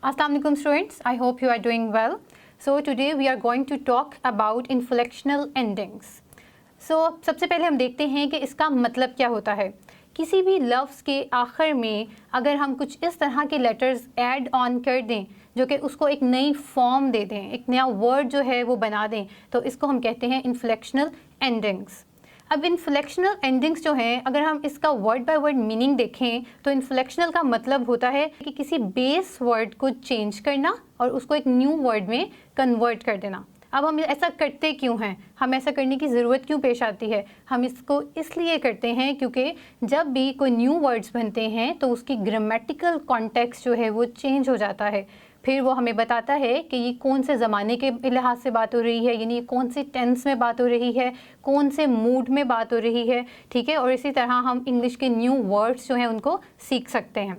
Assalamu alaikum students, I hope you are doing well. So today we are going to talk about inflectional endings. So सबसे पहले हम देखते हैं कि इसका मतलब क्या होता है। किसी भी लफ्ज़ के आखिर में अगर हम कुछ इस तरह के लेटर्स ऐड ऑन कर दें जो कि उसको एक नई फॉर्म दे दें, एक नया वर्ड जो है वो बना दें, तो इसको हम कहते हैं इन्फ्लेक्शनल एंडिंग्स। अब इन्फ्लेक्शनल एंडिंग्स जो हैं, अगर हम इसका वर्ड बाय वर्ड मीनिंग देखें तो इन्फ्लेक्शनल का मतलब होता है कि किसी बेस वर्ड को चेंज करना और उसको एक न्यू वर्ड में कन्वर्ट कर देना। अब हम ऐसा करते क्यों हैं, हम ऐसा करने की ज़रूरत क्यों पेश आती है? हम इसको इसलिए करते हैं क्योंकि जब भी कोई न्यू वर्ड्स बनते हैं तो उसकी ग्रामेटिकल कॉन्टेक्स्ट जो है वो चेंज हो जाता है। फिर वो हमें बताता है कि ये कौन से ज़माने के लिहाज से बात हो रही है, यानी कौन से टेंस में बात हो रही है, कौन से मूड में बात हो रही है, ठीक है। और इसी तरह हम इंग्लिश के न्यू वर्ड्स जो हैं उनको सीख सकते हैं।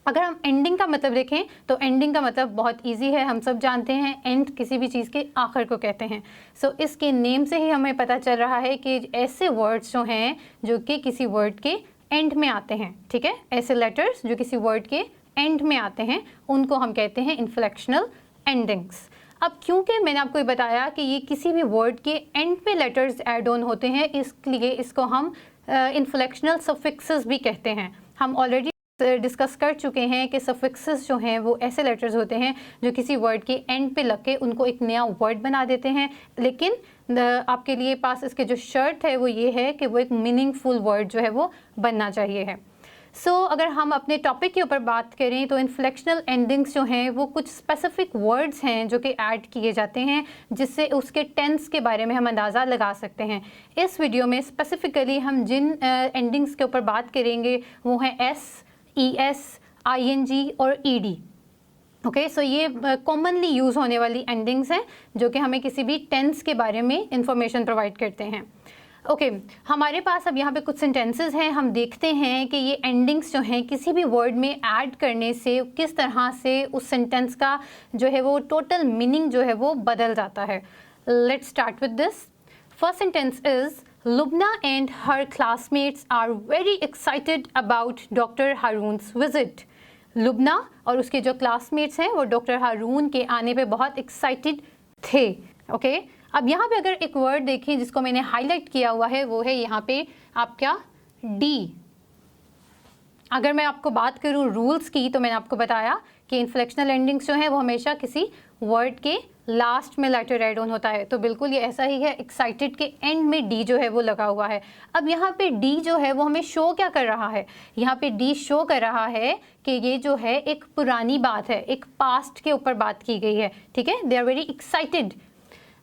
अगर हम एंडिंग का मतलब देखें तो एंडिंग का मतलब बहुत इजी है, हम सब जानते हैं, एंड किसी भी चीज़ के आखिर को कहते हैं। सो इसके नेम से ही हमें पता चल रहा है कि ऐसे वर्ड्स जो हैं जो कि किसी वर्ड के एंड में आते हैं, ठीक है, ऐसे लेटर्स जो किसी वर्ड के एंड में आते हैं उनको हम कहते हैं इन्फ्लेक्शनल एंडिंग्स। अब क्योंकि मैंने आपको ये बताया कि ये किसी भी वर्ड के एंड पे लेटर्स ऐड ऑन होते हैं, इसलिए इसको हम इन्फ्लेक्शनल सफिक्सेस भी कहते हैं। हम ऑलरेडी डिस्कस कर चुके हैं कि सफिक्सेस जो हैं वो ऐसे लेटर्स होते हैं जो किसी वर्ड के एंड पे लग के उनको एक नया वर्ड बना देते हैं, लेकिन आपके लिए पास इसके जो शर्त है वो ये है कि वो एक मीनिंगफुल वर्ड जो है वो बनना चाहिए है। अगर हम अपने टॉपिक के ऊपर बात करें तो इन्फ्लेक्शनल एंडिंग्स जो हैं वो कुछ स्पेसिफिक वर्ड्स हैं जो कि ऐड किए जाते हैं जिससे उसके टेंस के बारे में हम अंदाज़ा लगा सकते हैं। इस वीडियो में स्पेसिफिकली हम जिन एंडिंग्स के ऊपर बात करेंगे वो हैं S, E S, I N G और ई डी। ओके, सो ये कॉमनली यूज़ होने वाली एंडिंग्स हैं जो कि हमें किसी भी टेंस के बारे में इंफॉर्मेशन प्रोवाइड करते हैं। ओके, हमारे पास अब यहाँ पे कुछ सेंटेंसेस हैं, हम देखते हैं कि ये एंडिंग्स जो हैं किसी भी वर्ड में ऐड करने से किस तरह से उस सेंटेंस का जो है वो टोटल मीनिंग जो है वो बदल जाता है। Let's start with this. First sentence is Lubna and her classmates are very excited about Dr. Haroon's visit. Lubna और उसके जो क्लासमेट्स हैं वो डॉक्टर हारून के आने पे बहुत एक्साइटेड थे। ओके, अब यहाँ पे अगर एक वर्ड देखें जिसको मैंने हाईलाइट किया हुआ है वो है यहाँ पे आपका डी। अगर मैं आपको बात करूँ रूल्स की तो मैंने आपको बताया कि इन्फ्लेक्शनल एंडिंग्स जो हैं वो हमेशा किसी वर्ड के लास्ट में लेटर ऐड ऑन होता है, तो बिल्कुल ये ऐसा ही है। एक्साइटेड के एंड में डी जो है वो लगा हुआ है। अब यहाँ पे डी जो है वो हमें शो क्या कर रहा है, यहाँ पे डी शो कर रहा है कि ये जो है एक पुरानी बात है, एक पास्ट के ऊपर बात की गई है, ठीक है। They are very excited.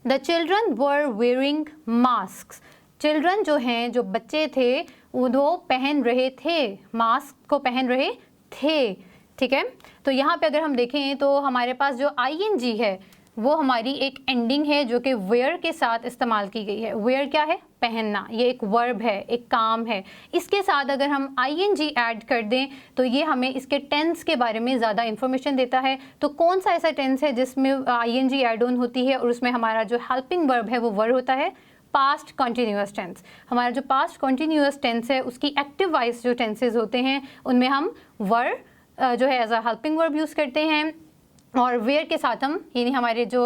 The children were wearing mask. Children जो हैं, जो बच्चे थे, वो पहन रहे थे, मास्क को पहन रहे थे, ठीक है। तो यहाँ पे अगर हम देखें तो हमारे पास जो आई एन जी है वो हमारी एक एंडिंग है जो कि वेयर के साथ इस्तेमाल की गई है। वेयर क्या है? पहनना। ये एक वर्ब है, एक काम है। इसके साथ अगर हम आई एन जी ऐड कर दें तो ये हमें इसके टेंस के बारे में ज़्यादा इन्फॉर्मेशन देता है। तो कौन सा ऐसा टेंस है जिसमें I N G add on होती है और उसमें हमारा जो हेल्पिंग वर्ब है वो वर्ब होता है पास्ट कॉन्टीन्यूअस टेंस। हमारा जो पास्ट कॉन्टीन्यूअस टेंस है उसकी एक्टिव वाइज जो टेंसेज होते हैं उनमें हम वर्ब जो है as a helping verb use करते हैं और वेयर के साथ हम, यानी हमारे जो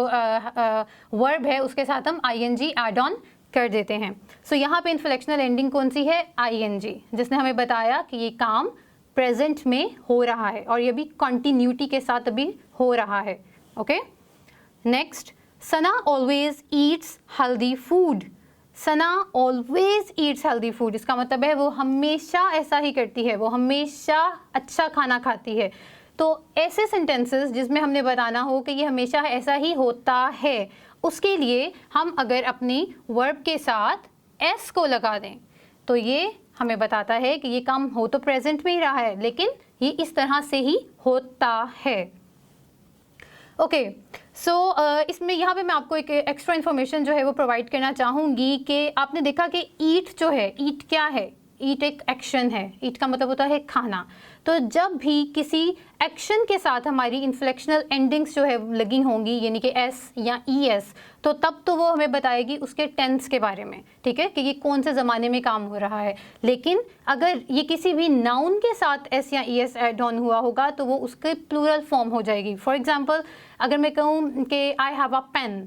वर्ब है उसके साथ हम I N G add on कर देते हैं। सो यहाँ पे इन्फ्लेक्शनल एंडिंग कौन सी है? आई एन जी, जिसने हमें बताया कि ये काम प्रेजेंट में हो रहा है और ये भी कॉन्टीन्यूटी के साथ अभी हो रहा है। ओके, नेक्स्ट, सना ऑलवेज ईट्स हेल्दी फूड। सना ऑलवेज ईट्स हेल्दी फूड, इसका मतलब है वो हमेशा ऐसा ही करती है, वो हमेशा अच्छा खाना खाती है। तो ऐसे सेंटेंसेस जिसमें हमने बताना हो कि ये हमेशा ऐसा ही होता है, उसके लिए हम अगर अपनी वर्ब के साथ एस को लगा दें तो ये हमें बताता है कि ये काम हो तो प्रेजेंट में ही रहा है लेकिन ये इस तरह से ही होता है। ओके, इसमें यहाँ पे मैं आपको एक एक्स्ट्रा इन्फॉर्मेशन जो है वो प्रोवाइड करना चाहूँगी कि आपने देखा कि ईट जो है, ईट क्या है? ईट एक एक्शन है, ईट का मतलब होता है खाना। तो जब भी किसी एक्शन के साथ हमारी इन्फ्लेक्शनल एंडिंग्स जो है लगी होंगी, यानी कि एस या ई एस, तो तब तो वो हमें बताएगी उसके टेंस के बारे में, ठीक है, कि ये कौन से ज़माने में काम हो रहा है। लेकिन अगर ये किसी भी नाउन के साथ एस या ई एस एड ऑन हुआ होगा तो वो उसके प्लूरल फॉर्म हो जाएगी। फॉर एग्जाम्पल, अगर मैं कहूँ कि आई हैव अ पेन,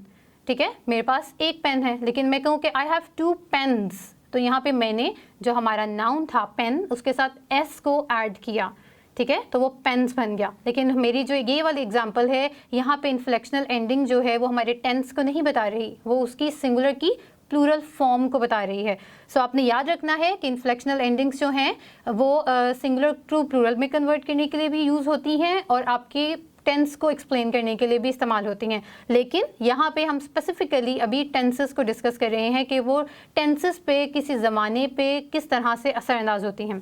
ठीक है, मेरे पास एक पेन है, लेकिन मैं कहूँ कि आई हैव 2 पेन्स, तो यहाँ पे मैंने जो हमारा नाउन था पेन, उसके साथ एस को ऐड किया, ठीक है, तो वो पेन्स बन गया। लेकिन मेरी जो ये वाली एग्जांपल है, यहाँ पे इन्फ्लेक्शनल एंडिंग जो है वो हमारे टेंस को नहीं बता रही, वो उसकी सिंगुलर की प्लूरल फॉर्म को बता रही है। सो आपने याद रखना है कि इन्फ्लेक्शनल एंडिंग्स जो हैं वो सिंगुलर टू प्लूरल में कन्वर्ट करने के लिए भी यूज़ होती हैं और आपके टेंस को एक्सप्लेन करने के लिए भी इस्तेमाल होती हैं। लेकिन यहाँ पे हम स्पेसिफिकली अभी टेंसेस को डिस्कस कर रहे हैं कि वो टेंसेस पे किसी ज़माने पे किस तरह से असरअंदाज होती हैं।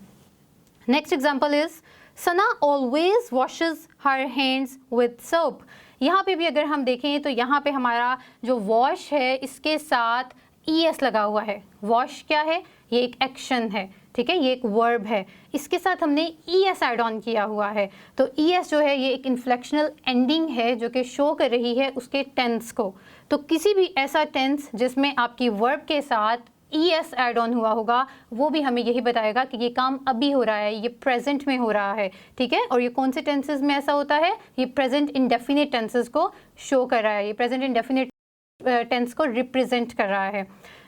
Next example is Sana always washes her hands with soap. यहाँ पे भी अगर हम देखें तो यहाँ पे हमारा जो वॉश है इसके साथ ई एस लगा हुआ है। वॉश क्या है? ये एक एक्शन है, ठीक है, ये एक वर्ब है, इसके साथ हमने ई एस एड ऑन किया हुआ है। तो ई एस जो है ये एक इन्फ्लेक्शनल एंडिंग है जो कि शो कर रही है उसके टेंस को। तो किसी भी ऐसा टेंस जिसमें आपकी वर्ब के साथ ई एस एड ऑन हुआ होगा वो भी हमें यही बताएगा कि ये काम अभी हो रहा है, ये प्रेजेंट में हो रहा है, ठीक है। और ये कौन से टेंसेस में ऐसा होता है? ये प्रेजेंट इंडेफिनिट टेंसेस को शो कर रहा है, ये प्रेजेंट इंडेफिनिट टेंस को रिप्रेजेंट कर रहा है,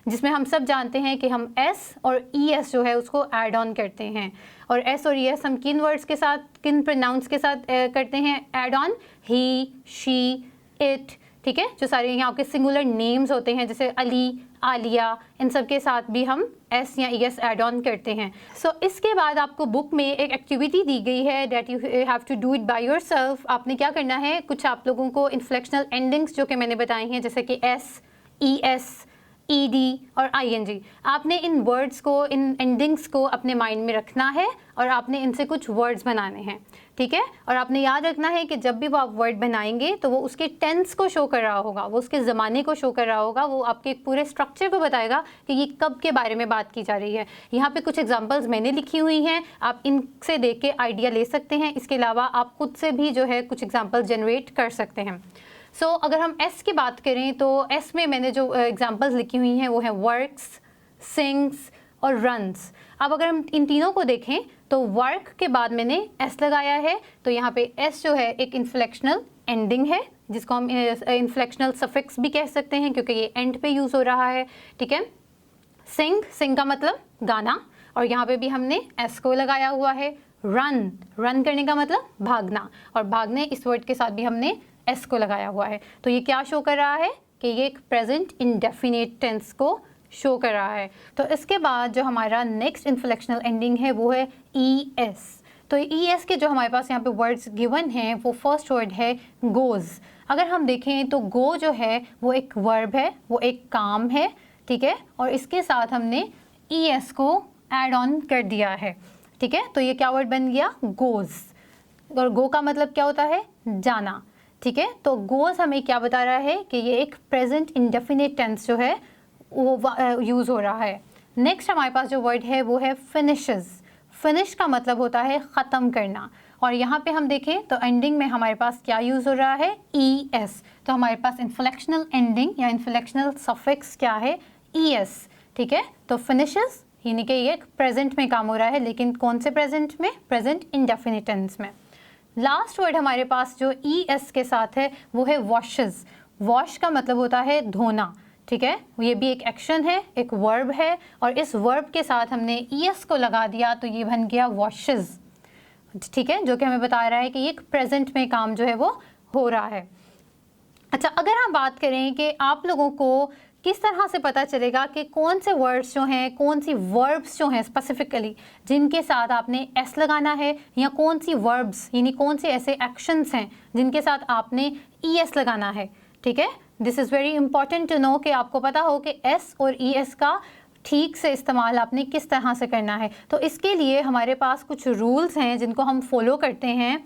जिसमें हम सब जानते हैं कि हम एस और ई एस जो है उसको ऐड ऑन करते हैं। और एस और ई एस हम किन वर्ड्स के साथ, किन प्रोनाउंस के साथ करते हैं add on? He, she, it, ठीक है, जो सारे यहाँ आपके सिंगुलर नेम्स होते हैं जैसे अली, आलिया, इन सब के साथ भी हम एस या ई एस ऐड ऑन करते हैं। सो इसके बाद आपको बुक में एक एक्टिविटी दी गई है that you have to do it by yourself. आपने क्या करना है, कुछ आप लोगों को इन्फ्लेक्शनल एंडिंग्स जो कि मैंने बताई हैं जैसे कि S, E S, E D और आई एन जी, आपने इन वर्ड्स को, इन एंडिंग्स को अपने माइंड में रखना है और आपने इनसे कुछ वर्ड्स बनाने हैं, ठीक है। और आपने याद रखना है कि जब भी वो आप वर्ड बनाएंगे तो वो उसके टेंस को शो कर रहा होगा, वो उसके ज़माने को शो कर रहा होगा, वो आपके एक पूरे स्ट्रक्चर को बताएगा कि ये कब के बारे में बात की जा रही है। यहाँ पे कुछ एग्जांपल्स मैंने लिखी हुई हैं, आप इनसे देख के आइडिया ले सकते हैं। इसके अलावा आप खुद से भी जो है कुछ एग्जाम्पल जनरेट कर सकते हैं। सो अगर हम एस की बात करें तो एस में मैंने जो एग्जांपल्स लिखी हुई हैं वो हैं वर्क्स, सिंग्स और रन्स। अब अगर हम इन तीनों को देखें तो वर्क के बाद मैंने एस लगाया है, तो यहाँ पे एस जो है एक इन्फ्लेक्शनल एंडिंग है जिसको हम इन्फ्लेक्शनल सफिक्स भी कह सकते हैं क्योंकि ये एंड पे यूज़ हो रहा है, ठीक है। सिंग, सिंग का मतलब गाना, और यहाँ पे भी हमने एस को लगाया हुआ है। रन, रन करने का मतलब भागना, और भागने इस वर्ड के साथ भी हमने एस को लगाया हुआ है। तो ये क्या शो कर रहा है कि ये एक प्रेजेंट इंडेफिनिट टेंस को शो कर रहा है। तो इसके बाद जो हमारा नेक्स्ट इन्फ्लेक्शनल एंडिंग है वो है ई एस। तो ई एस के जो हमारे पास यहाँ पे वर्ड्स गिवन हैं वो फर्स्ट वर्ड है गोज़। अगर हम देखें तो गो जो है वो एक वर्ब है, वो एक काम है, ठीक है, और इसके साथ हमने ई एस को ऐड ऑन कर दिया है, ठीक है। तो ये क्या वर्ड बन गया? गोज़। और गो का मतलब क्या होता है? जाना, ठीक है। तो गोज़ हमें क्या बता रहा है कि ये एक प्रेजेंट इंडेफिनिट टेंस जो है वो यूज़ हो रहा है। नेक्स्ट हमारे पास जो वर्ड है वो है फिनिशेस। फिनिश का मतलब होता है ख़त्म करना, और यहाँ पे हम देखें तो एंडिंग में हमारे पास क्या यूज़ हो रहा है? E S. तो हमारे पास इन्फ्लेक्शनल एंडिंग या इन्फ्लेक्शनल सफिक्स क्या है? ई एस, ठीक है। तो फिनिशेस यानी कि ये प्रेजेंट में काम हो रहा है, लेकिन कौन से प्रेजेंट में? प्रेजेंट इंडेफिनिट टेंस में। लास्ट वर्ड हमारे पास जो ई एस के साथ है वो है वॉशेस। वॉश का मतलब होता है धोना, ठीक है, ये भी एक एक्शन है, एक वर्ब है, और इस वर्ब के साथ हमने ई एस को लगा दिया तो ये बन गया वॉशेस, ठीक है, जो कि हमें बता रहा है कि एक प्रेजेंट में काम जो है वो हो रहा है। अच्छा, अगर हम बात करें कि आप लोगों को किस तरह से पता चलेगा कि कौन से वर्ड्स जो हैं, कौन सी वर्ब्स जो हैं स्पेसिफिकली जिनके साथ आपने एस लगाना है, या कौन सी वर्ब्स यानी कौन से ऐसे एक्शंस हैं जिनके साथ आपने ई एस लगाना है, ठीक है। This is very important to know कि आपको पता हो कि एस और ई एस का ठीक से इस्तेमाल आपने किस तरह से करना है। तो इसके लिए हमारे पास कुछ रूल्स हैं जिनको हम फॉलो करते हैं।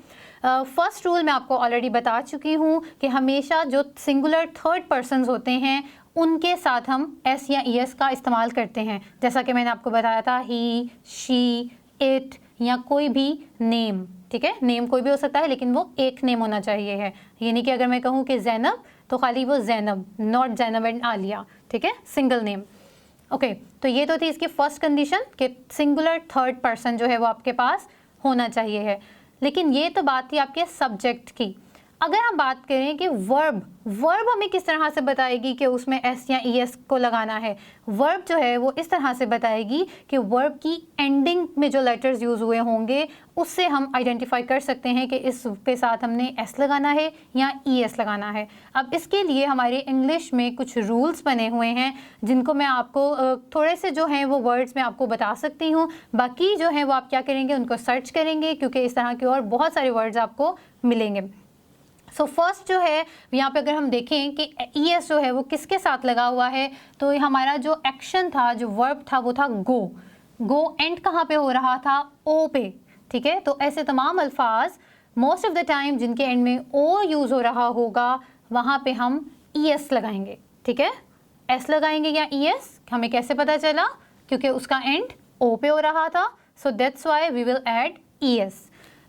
फर्स्ट रूल मैं आपको ऑलरेडी बता चुकी हूँ कि हमेशा जो सिंगुलर थर्ड पर्सन्स होते हैं उनके साथ हम एस या ईएस का इस्तेमाल करते हैं। जैसा कि मैंने आपको बताया था, ही, शी, इट या कोई भी नेम, ठीक है, नेम कोई भी हो सकता है लेकिन वो एक नेम होना चाहिए है। यानी कि अगर मैं कहूँ कि जैनब तो खाली वो जैनब, नॉट जैनब एंड आलिया, ठीक है, सिंगल नेम। ओके, तो ये तो थी इसकी फर्स्ट कंडीशन कि सिंगुलर थर्ड पर्सन जो है वो आपके पास होना चाहिए है। लेकिन ये तो बात थी आपके सब्जेक्ट की। अगर हम बात करें कि वर्ब हमें किस तरह से बताएगी कि उसमें एस या ई एस को लगाना है। वर्ब जो है वो इस तरह से बताएगी कि वर्ब की एंडिंग में जो लेटर्स यूज़ हुए होंगे उससे हम आइडेंटिफाई कर सकते हैं कि इसके साथ हमने एस लगाना है या ई एस लगाना है। अब इसके लिए हमारे इंग्लिश में कुछ रूल्स बने हुए हैं जिनको मैं आपको थोड़े से जो हैं वो वर्ड्स में आपको बता सकती हूँ। बाकी जो है वो आप क्या करेंगे, उनको सर्च करेंगे, क्योंकि इस तरह के और बहुत सारे वर्ड्स आपको मिलेंगे। सो फर्स्ट जो है यहाँ पे अगर हम देखें कि ई एस जो है वो किसके साथ लगा हुआ है, तो हमारा जो एक्शन था, जो वर्ब था वो था गो। गो एंड कहाँ पे हो रहा था, ओ पे, ठीक है। तो ऐसे तमाम अल्फाज मोस्ट ऑफ द टाइम जिनके एंड में ओ यूज़ हो रहा होगा वहाँ पे हम ई एस लगाएंगे, ठीक है। एस लगाएंगे या ई एस, हमें कैसे पता चला, क्योंकि उसका एंड ओ पे हो रहा था। So that's why we will add E S.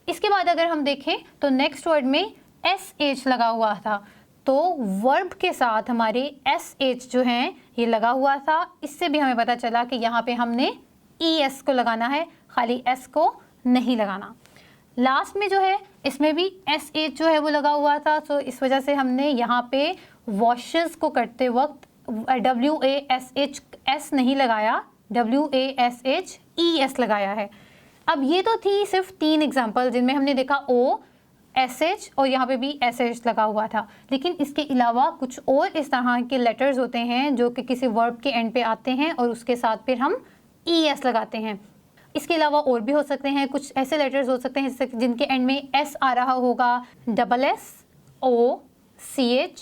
इसके बाद अगर हम देखें तो नेक्स्ट वर्ड में एस एच लगा हुआ था, तो वर्ब के साथ हमारे एस एच जो हैं ये लगा हुआ था। इससे भी हमें पता चला कि यहाँ पे हमने ई एस को लगाना है, खाली एस को नहीं लगाना। लास्ट में जो है इसमें भी एस एच जो है वो लगा हुआ था, तो इस वजह से हमने यहाँ पे वॉशेस को करते वक्त W A S H S नहीं लगाया, W A S H E S लगाया है। अब ये तो थी सिर्फ 3 एग्जाम्पल जिनमें हमने देखा ओ, एस एच और यहाँ पे भी एस एच लगा हुआ था। लेकिन इसके अलावा कुछ और इस तरह के लेटर्स होते हैं जो कि किसी वर्ब के एंड पे आते हैं और उसके साथ फिर हम ई एस लगाते हैं। इसके अलावा और भी हो सकते हैं, कुछ ऐसे लेटर्स हो सकते हैं जिनके एंड में एस आ रहा होगा, double S, O, C H,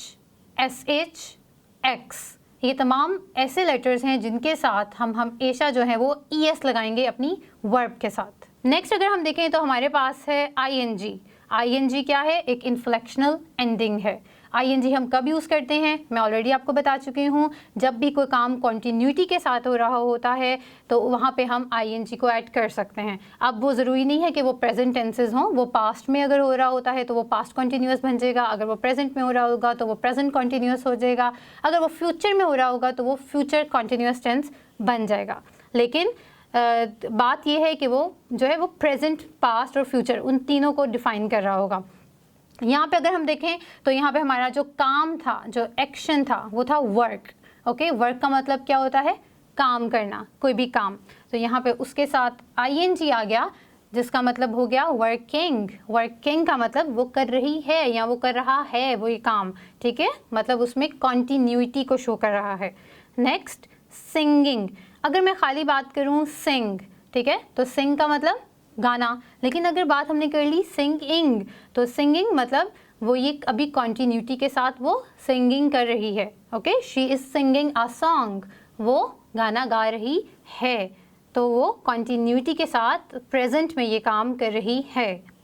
S H, X. ये तमाम ऐसे लेटर्स हैं जिनके साथ हम हमेशा जो है वो ई एस लगाएंगे अपनी वर्ब के साथ। नेक्स्ट अगर हम देखें तो हमारे पास है आई एन जी। ING क्या है, एक इन्फ्लेक्शनल एंडिंग है। ING हम कब यूज़ करते हैं, मैं ऑलरेडी आपको बता चुकी हूँ। जब भी कोई काम कॉन्टीन्यूटी के साथ हो रहा होता है तो वहाँ पे हम ING को ऐड कर सकते हैं। अब वो ज़रूरी नहीं है कि वो प्रेजेंट टेंसेज हों, वो पास्ट में अगर हो रहा होता है तो वो पास्ट कॉन्टीन्यूस बन जाएगा, अगर वो प्रेजेंट में हो रहा होगा तो वो प्रेजेंट कॉन्टीन्यूस हो जाएगा, अगर वो फ्यूचर में हो रहा होगा तो वो फ्यूचर कॉन्टीन्यूस टेंस बन जाएगा। लेकिन बात यह है कि वो जो है वो प्रेजेंट, पास्ट और फ्यूचर उन तीनों को डिफाइन कर रहा होगा। यहाँ पे अगर हम देखें तो यहाँ पे हमारा जो काम था, जो एक्शन था वो था वर्क। ओके, वर्क का मतलब क्या होता है, काम करना, कोई भी काम। तो यहाँ पे उसके साथ ING आ गया जिसका मतलब हो गया वर्किंग। वर्किंग का मतलब वो कर रही है या वो कर रहा है वो ये काम, ठीक है, मतलब उसमें कॉन्टीन्यूटी को शो कर रहा है। Next singing. अगर मैं खाली बात करूँ सिंग, ठीक है, तो सिंग का मतलब गाना। लेकिन अगर बात हमने कर ली सिंगिंग, तो सिंगिंग मतलब वो ये अभी कॉन्टीन्यूटी के साथ वो सिंगिंग कर रही है। Okay, she is singing a song, वो गाना गा रही है, तो वो कॉन्टीन्यूटी के साथ प्रेजेंट में ये काम कर रही है।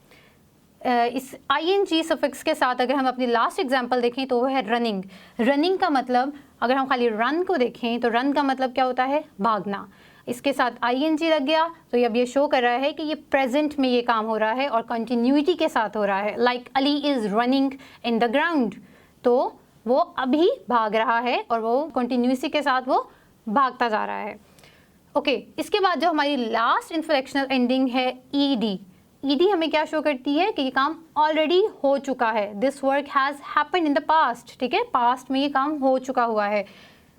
इस ING सफिक्स के साथ अगर हम अपनी लास्ट एग्जांपल देखें तो वो है रनिंग। रनिंग का मतलब अगर हम खाली रन को देखें तो रन का मतलब क्या होता है, भागना। इसके साथ ING लग गया तो अब ये शो कर रहा है कि ये प्रेजेंट में ये काम हो रहा है और कंटिन्यूटी के साथ हो रहा है। Like Ali is running in the ground, तो वो अभी भाग रहा है और वो कंटिन्यूटी के साथ वो भागता जा रहा है। ओके, इसके बाद जो हमारी लास्ट इन्फ्लेक्शनल एंडिंग है ED। ED हमें क्या शो करती है कि ये काम ऑलरेडी हो चुका है, this work has happened in the past, ठीक है, पास्ट में ये काम हो चुका हुआ है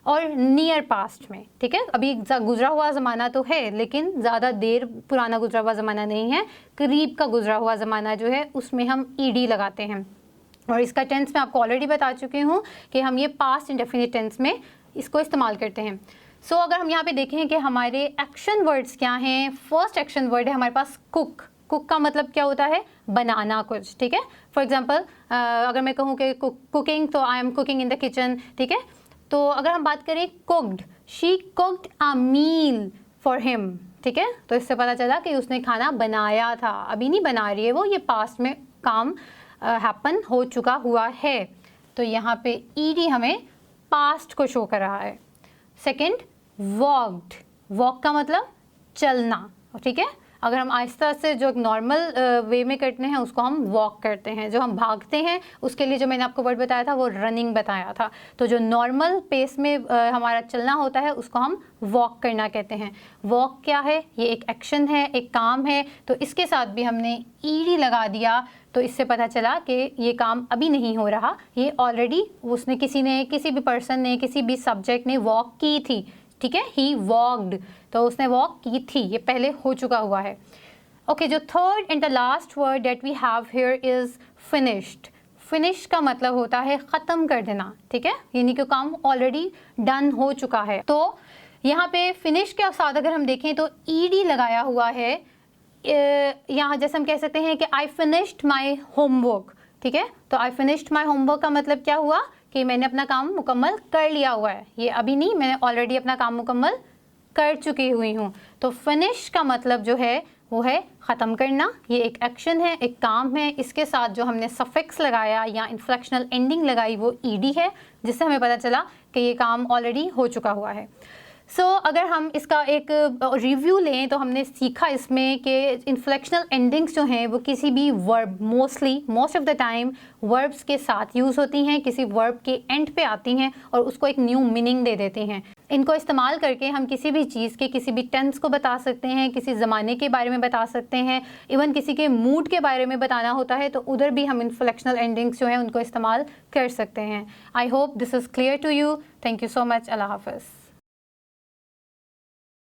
और नियर पास्ट में, ठीक है, अभी गुजरा हुआ ज़माना तो है लेकिन ज़्यादा देर पुराना गुजरा हुआ ज़माना नहीं है, करीब का गुजरा हुआ ज़माना जो है उसमें हम ED लगाते हैं। और इसका टेंस मैं आपको ऑलरेडी बता चुकी हूँ कि हम ये पास्ट इंडेफिनिट टेंस में इसको इस्तेमाल करते हैं। सो अगर हम यहाँ पे देखें कि हमारे एक्शन वर्ड्स क्या हैं, फर्स्ट एक्शन वर्ड है हमारे पास कुक। कुक का मतलब क्या होता है, बनाना कुछ, ठीक है। फॉर एग्जांपल अगर मैं कहूँ कि कुकिंग, तो I am cooking in the kitchen, ठीक है। तो अगर हम बात करें cooked, she cooked a meal for him, ठीक है, तो इससे पता चला कि उसने खाना बनाया था, अभी नहीं बना रही है वो, ये पास्ट में काम हैपन हो चुका हुआ है। तो यहाँ पे ED हमें पास्ट को शो कर रहा है। सेकंड, वॉक्ड, वॉक का मतलब चलना, ठीक है। अगर हम आहिस्ता से जो नॉर्मल वे में करते हैं उसको हम वॉक करते हैं। जो हम भागते हैं उसके लिए जो मैंने आपको वर्ड बताया था वो रनिंग बताया था। तो जो नॉर्मल पेस में हमारा चलना होता है उसको हम वॉक करना कहते हैं। वॉक क्या है? ये एक एक्शन है, एक काम है। तो इसके साथ भी हमने ईडी लगा दिया तो इससे पता चला कि ये काम अभी नहीं हो रहा, ये ऑलरेडी उसने किसी भी पर्सन ने, किसी भी सब्जेक्ट ने वॉक की थी, ठीक है। ही वॉक्ड, तो उसने वॉक की थी, ये पहले हो चुका हुआ है। ओके, जो third and the last word that we have here is finished. Finish का मतलब होता है ख़त्म कर देना, ठीक है, यानी कि काम ऑलरेडी डन हो चुका है। तो यहाँ पे फिनिश के साथ अगर हम देखें तो ईडी लगाया हुआ है। यहाँ जैसे हम कह सकते हैं कि आई फिनिश्ड माई होमवर्क, ठीक है। तो आई फिनिश्ड माई होमवर्क का मतलब क्या हुआ कि मैंने अपना काम मुकम्मल कर लिया हुआ है, ये अभी नहीं, मैंने ऑलरेडी अपना काम मुकम्मल कर चुकी हुई हूँ। तो फिनिश का मतलब जो है वो है ख़त्म करना, ये एक एक्शन है, एक काम है। इसके साथ जो हमने सफिक्स लगाया या इन्फ्लेक्शनल एंडिंग लगाई वो ईडी है, जिससे हमें पता चला कि ये काम ऑलरेडी हो चुका हुआ है। अगर हम इसका एक रिव्यू लें तो हमने सीखा इसमें कि इन्फ्लेक्शनल एंडिंग्स जो हैं वो किसी भी verb, most of the time verbs के साथ यूज़ होती हैं, किसी वर्ब के एंड पे आती हैं और उसको एक न्यू मीनिंग दे देते हैं। इनको इस्तेमाल करके हम किसी भी चीज़ के किसी भी टेंस को बता सकते हैं, किसी ज़माने के बारे में बता सकते हैं, इवन किसी के मूड के बारे में बताना होता है तो उधर भी हम इन्फ्लेक्शनल एंडिंग्स जो हैं उनको इस्तेमाल कर सकते हैं। I hope this is clear to you. Thank you so much. अल्लाह हाफ़िज़।